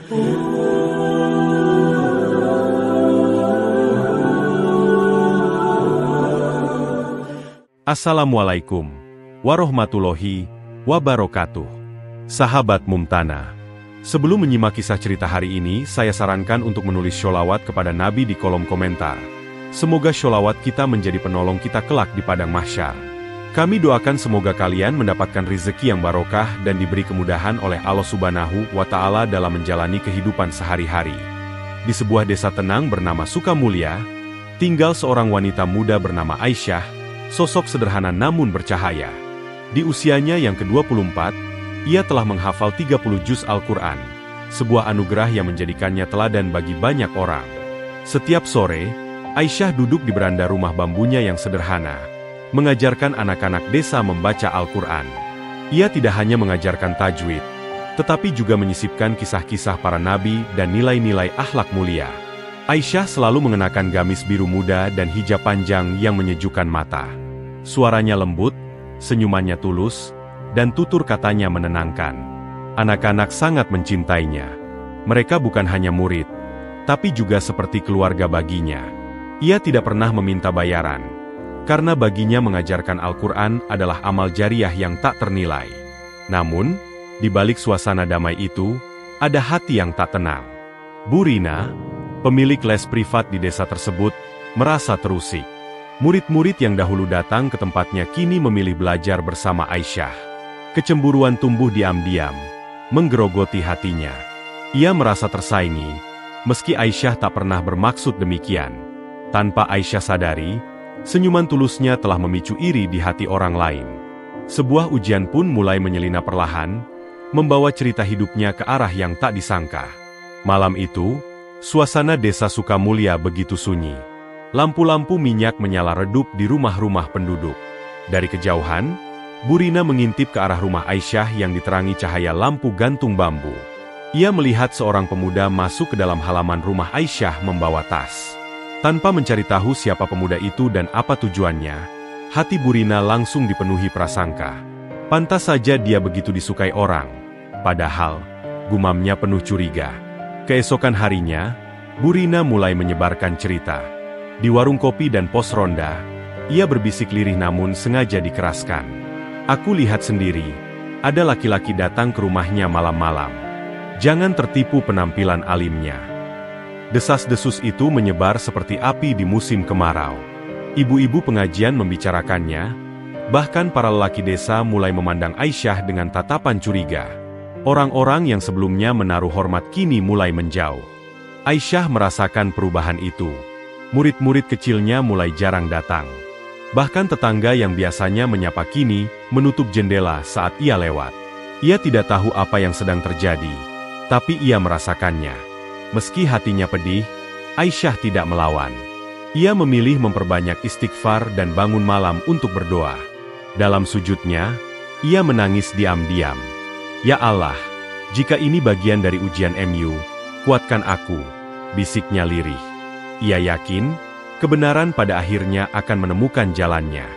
Assalamualaikum warahmatullahi wabarakatuh. Sahabat Mumtana, sebelum menyimak kisah cerita hari ini, saya sarankan untuk menulis sholawat kepada Nabi di kolom komentar. Semoga sholawat kita menjadi penolong kita kelak di padang mahsyar. Kami doakan semoga kalian mendapatkan rezeki yang barokah dan diberi kemudahan oleh Allah Subhanahu wa Ta'ala dalam menjalani kehidupan sehari-hari. Di sebuah desa tenang bernama Sukamulya, tinggal seorang wanita muda bernama Aisyah, sosok sederhana namun bercahaya. Di usianya yang ke-24, ia telah menghafal 30 juz Al-Quran, sebuah anugerah yang menjadikannya teladan bagi banyak orang. Setiap sore, Aisyah duduk di beranda rumah bambunya yang sederhana, mengajarkan anak-anak desa membaca Al-Quran. Ia tidak hanya mengajarkan tajwid, tetapi juga menyisipkan kisah-kisah para nabi dan nilai-nilai akhlak mulia. Aisyah selalu mengenakan gamis biru muda dan hijab panjang yang menyejukkan mata. Suaranya lembut, senyumannya tulus, dan tutur katanya menenangkan. Anak-anak sangat mencintainya. Mereka bukan hanya murid, tapi juga seperti keluarga baginya. Ia tidak pernah meminta bayaran, karena baginya mengajarkan Al-Quran adalah amal jariah yang tak ternilai. Namun, di balik suasana damai itu, ada hati yang tak tenang. Bu Rina, pemilik les privat di desa tersebut, merasa terusik. Murid-murid yang dahulu datang ke tempatnya kini memilih belajar bersama Aisyah. Kecemburuan tumbuh diam-diam, menggerogoti hatinya. Ia merasa tersaingi, meski Aisyah tak pernah bermaksud demikian. Tanpa Aisyah sadari, senyuman tulusnya telah memicu iri di hati orang lain. Sebuah ujian pun mulai menyelinap perlahan, membawa cerita hidupnya ke arah yang tak disangka. Malam itu, suasana desa Sukamulya begitu sunyi. Lampu-lampu minyak menyala redup di rumah-rumah penduduk. Dari kejauhan, Bu Rina mengintip ke arah rumah Aisyah yang diterangi cahaya lampu gantung bambu. Ia melihat seorang pemuda masuk ke dalam halaman rumah Aisyah membawa tas. Tanpa mencari tahu siapa pemuda itu dan apa tujuannya, hati Bu Rina langsung dipenuhi prasangka. Pantas saja dia begitu disukai orang. Padahal, gumamnya penuh curiga. Keesokan harinya, Bu Rina mulai menyebarkan cerita. Di warung kopi dan pos ronda, ia berbisik lirih namun sengaja dikeraskan. Aku lihat sendiri, ada laki-laki datang ke rumahnya malam-malam. Jangan tertipu penampilan alimnya. Desas-desus itu menyebar seperti api di musim kemarau. Ibu-ibu pengajian membicarakannya, bahkan para lelaki desa mulai memandang Aisyah dengan tatapan curiga. Orang-orang yang sebelumnya menaruh hormat kini mulai menjauh. Aisyah merasakan perubahan itu. Murid-murid kecilnya mulai jarang datang. Bahkan tetangga yang biasanya menyapa kini, menutup jendela saat ia lewat. Ia tidak tahu apa yang sedang terjadi, tapi ia merasakannya. Meski hatinya pedih, Aisyah tidak melawan. Ia memilih memperbanyak istighfar dan bangun malam untuk berdoa. Dalam sujudnya, ia menangis diam-diam. Ya Allah, jika ini bagian dari ujian MU, kuatkan aku, bisiknya lirih. Ia yakin, kebenaran pada akhirnya akan menemukan jalannya.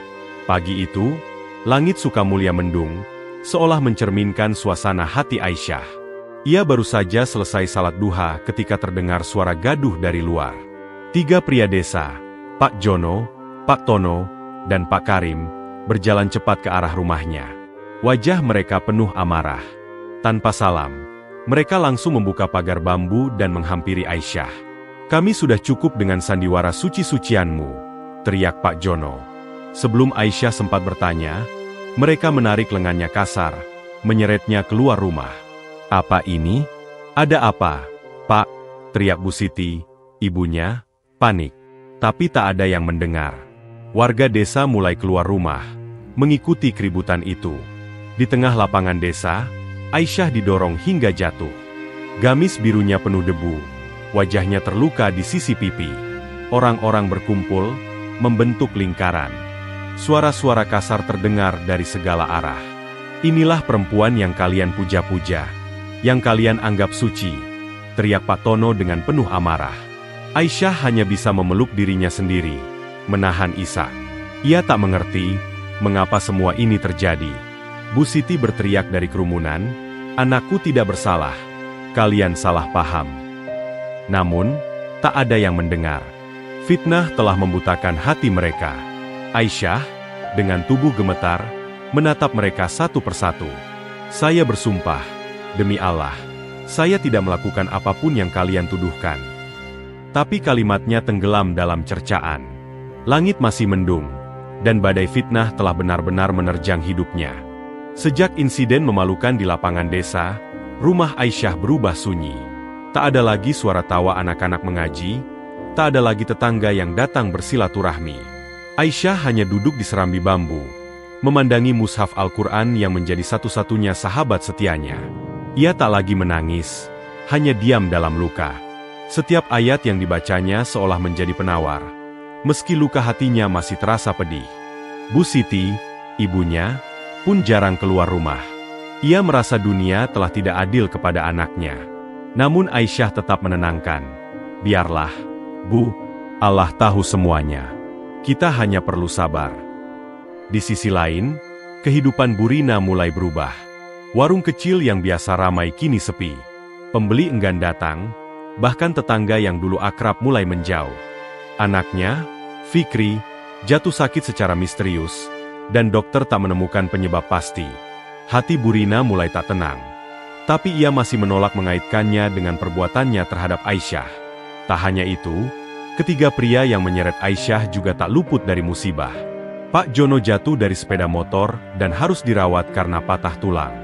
Pagi itu, langit Sukamulya mendung, seolah mencerminkan suasana hati Aisyah. Ia baru saja selesai salat duha ketika terdengar suara gaduh dari luar. 3 pria desa, Pak Jono, Pak Tono, dan Pak Karim, berjalan cepat ke arah rumahnya. Wajah mereka penuh amarah. Tanpa salam, mereka langsung membuka pagar bambu dan menghampiri Aisyah. Kami sudah cukup dengan sandiwara suci-sucianmu, teriak Pak Jono. Sebelum Aisyah sempat bertanya, mereka menarik lengannya kasar, menyeretnya keluar rumah. Apa ini? Ada apa, Pak? Teriak Bu Siti, ibunya, panik. Tapi tak ada yang mendengar. Warga desa mulai keluar rumah, mengikuti keributan itu. Di tengah lapangan desa, Aisyah didorong hingga jatuh. Gamis birunya penuh debu. Wajahnya terluka di sisi pipi. Orang-orang berkumpul, membentuk lingkaran. Suara-suara kasar terdengar dari segala arah. Inilah perempuan yang kalian puja-puja, yang kalian anggap suci, teriak Pak Tono dengan penuh amarah. Aisyah hanya bisa memeluk dirinya sendiri, menahan isak. Ia tak mengerti, mengapa semua ini terjadi. Bu Siti berteriak dari kerumunan, anakku tidak bersalah. kalian salah paham." Namun, tak ada yang mendengar. Fitnah telah membutakan hati mereka. Aisyah, dengan tubuh gemetar, menatap mereka satu persatu. "Saya bersumpah, demi Allah, saya tidak melakukan apapun yang kalian tuduhkan." Tapi kalimatnya tenggelam dalam cercaan. Langit masih mendung, dan badai fitnah telah benar-benar menerjang hidupnya. Sejak insiden memalukan di lapangan desa, rumah Aisyah berubah sunyi. Tak ada lagi suara tawa anak-anak mengaji, tak ada lagi tetangga yang datang bersilaturahmi. Aisyah hanya duduk di serambi bambu, memandangi mushaf Al-Quran yang menjadi satu-satunya sahabat setianya. Ia tak lagi menangis, hanya diam dalam luka. Setiap ayat yang dibacanya seolah menjadi penawar. Meski luka hatinya masih terasa pedih. Bu Siti, ibunya, pun jarang keluar rumah. Ia merasa dunia telah tidak adil kepada anaknya. Namun Aisyah tetap menenangkan. "Biarlah, Bu, Allah tahu semuanya. Kita hanya perlu sabar." Di sisi lain, kehidupan Bu Rina mulai berubah. Warung kecil yang biasa ramai kini sepi. Pembeli enggan datang, bahkan tetangga yang dulu akrab mulai menjauh. Anaknya, Fikri, jatuh sakit secara misterius, dan dokter tak menemukan penyebab pasti. Hati Bu Rina mulai tak tenang. Tapi ia masih menolak mengaitkannya dengan perbuatannya terhadap Aisyah. Tak hanya itu, ketiga pria yang menyeret Aisyah juga tak luput dari musibah. Pak Jono jatuh dari sepeda motor dan harus dirawat karena patah tulang.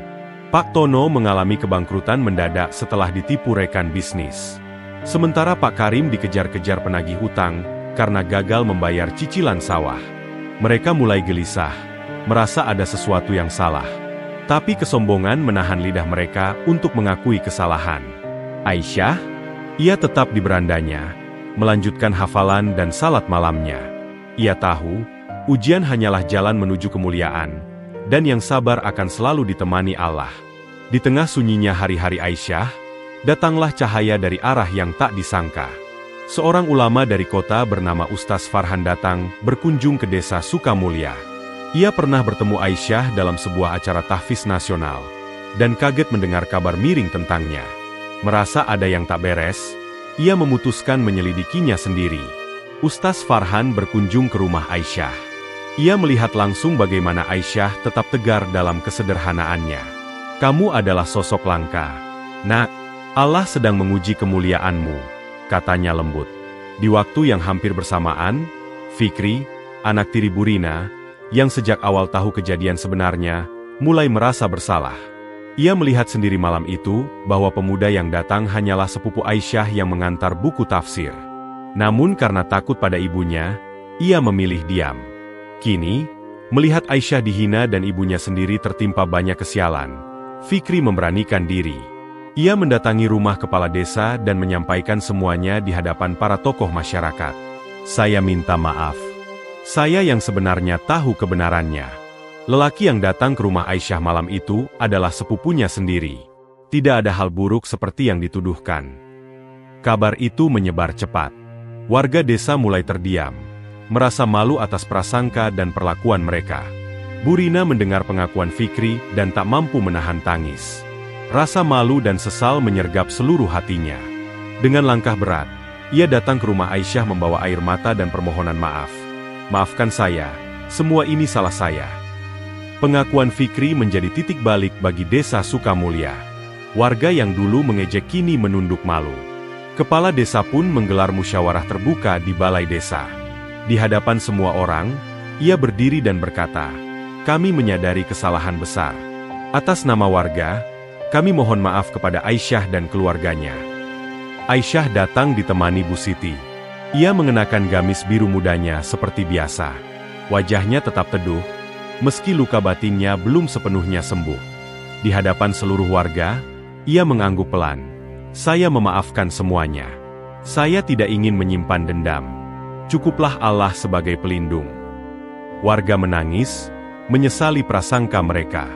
Pak Tono mengalami kebangkrutan mendadak setelah ditipu rekan bisnis. Sementara Pak Karim dikejar-kejar penagih hutang karena gagal membayar cicilan sawah. Mereka mulai gelisah, merasa ada sesuatu yang salah. Tapi kesombongan menahan lidah mereka untuk mengakui kesalahan. Aisyah, ia tetap di berandanya, melanjutkan hafalan dan salat malamnya. Ia tahu, ujian hanyalah jalan menuju kemuliaan, dan yang sabar akan selalu ditemani Allah. Di tengah sunyinya hari-hari Aisyah, datanglah cahaya dari arah yang tak disangka. Seorang ulama dari kota bernama Ustaz Farhan datang berkunjung ke desa Sukamulya. Ia pernah bertemu Aisyah dalam sebuah acara tahfiz nasional, dan kaget mendengar kabar miring tentangnya. Merasa ada yang tak beres, ia memutuskan menyelidikinya sendiri. Ustaz Farhan berkunjung ke rumah Aisyah. Ia melihat langsung bagaimana Aisyah tetap tegar dalam kesederhanaannya. "Kamu adalah sosok langka, Nak. Allah sedang menguji kemuliaanmu," katanya lembut. Di waktu yang hampir bersamaan, Fikri, anak tiri Bu Rina, yang sejak awal tahu kejadian sebenarnya, mulai merasa bersalah. Ia melihat sendiri malam itu, bahwa pemuda yang datang hanyalah sepupu Aisyah yang mengantar buku tafsir. Namun karena takut pada ibunya, ia memilih diam. Kini, melihat Aisyah dihina dan ibunya sendiri tertimpa banyak kesialan, Fikri memberanikan diri. Ia mendatangi rumah kepala desa dan menyampaikan semuanya di hadapan para tokoh masyarakat. "Saya minta maaf. Saya yang sebenarnya tahu kebenarannya." Lelaki yang datang ke rumah Aisyah malam itu adalah sepupunya sendiri. Tidak ada hal buruk seperti yang dituduhkan. Kabar itu menyebar cepat. Warga desa mulai terdiam, merasa malu atas prasangka dan perlakuan mereka. Bu Rina mendengar pengakuan Fikri dan tak mampu menahan tangis. Rasa malu dan sesal menyergap seluruh hatinya. Dengan langkah berat, ia datang ke rumah Aisyah membawa air mata dan permohonan maaf. "Maafkan saya, semua ini salah saya." Pengakuan Fikri menjadi titik balik bagi desa Sukamulya. Warga yang dulu mengejek kini menunduk malu. Kepala desa pun menggelar musyawarah terbuka di balai desa. Di hadapan semua orang, ia berdiri dan berkata, "Kami menyadari kesalahan besar. Atas nama warga, kami mohon maaf kepada Aisyah dan keluarganya." Aisyah datang ditemani Bu Siti. Ia mengenakan gamis biru mudanya seperti biasa. Wajahnya tetap teduh, meski luka batinnya belum sepenuhnya sembuh. Di hadapan seluruh warga, ia mengangguk pelan. "Saya memaafkan semuanya. Saya tidak ingin menyimpan dendam. Cukuplah Allah sebagai pelindung." Warga menangis, menyesali prasangka mereka.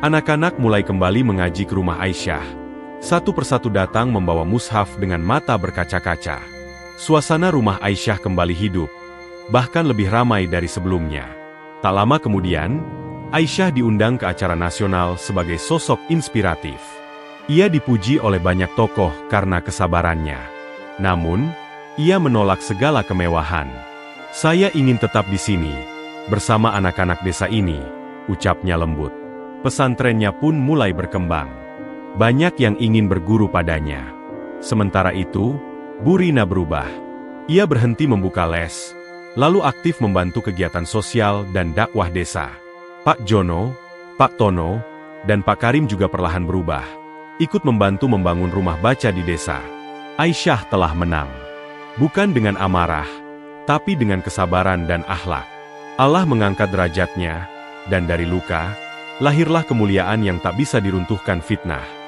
Anak-anak mulai kembali mengaji ke rumah Aisyah. Satu persatu datang membawa mushaf dengan mata berkaca-kaca. Suasana rumah Aisyah kembali hidup, bahkan lebih ramai dari sebelumnya. Tak lama kemudian, Aisyah diundang ke acara nasional sebagai sosok inspiratif. Ia dipuji oleh banyak tokoh karena kesabarannya. Namun, ia menolak segala kemewahan. "Saya ingin tetap di sini, bersama anak-anak desa ini," ucapnya lembut. Pesantrennya pun mulai berkembang. Banyak yang ingin berguru padanya. Sementara itu, Bu Rina berubah. Ia berhenti membuka les, lalu aktif membantu kegiatan sosial dan dakwah desa. Pak Jono, Pak Tono, dan Pak Karim juga perlahan berubah, ikut membantu membangun rumah baca di desa. Aisyah telah menang. Bukan dengan amarah, tapi dengan kesabaran dan akhlak. Allah mengangkat derajatnya, dan dari luka, lahirlah kemuliaan yang tak bisa diruntuhkan fitnah.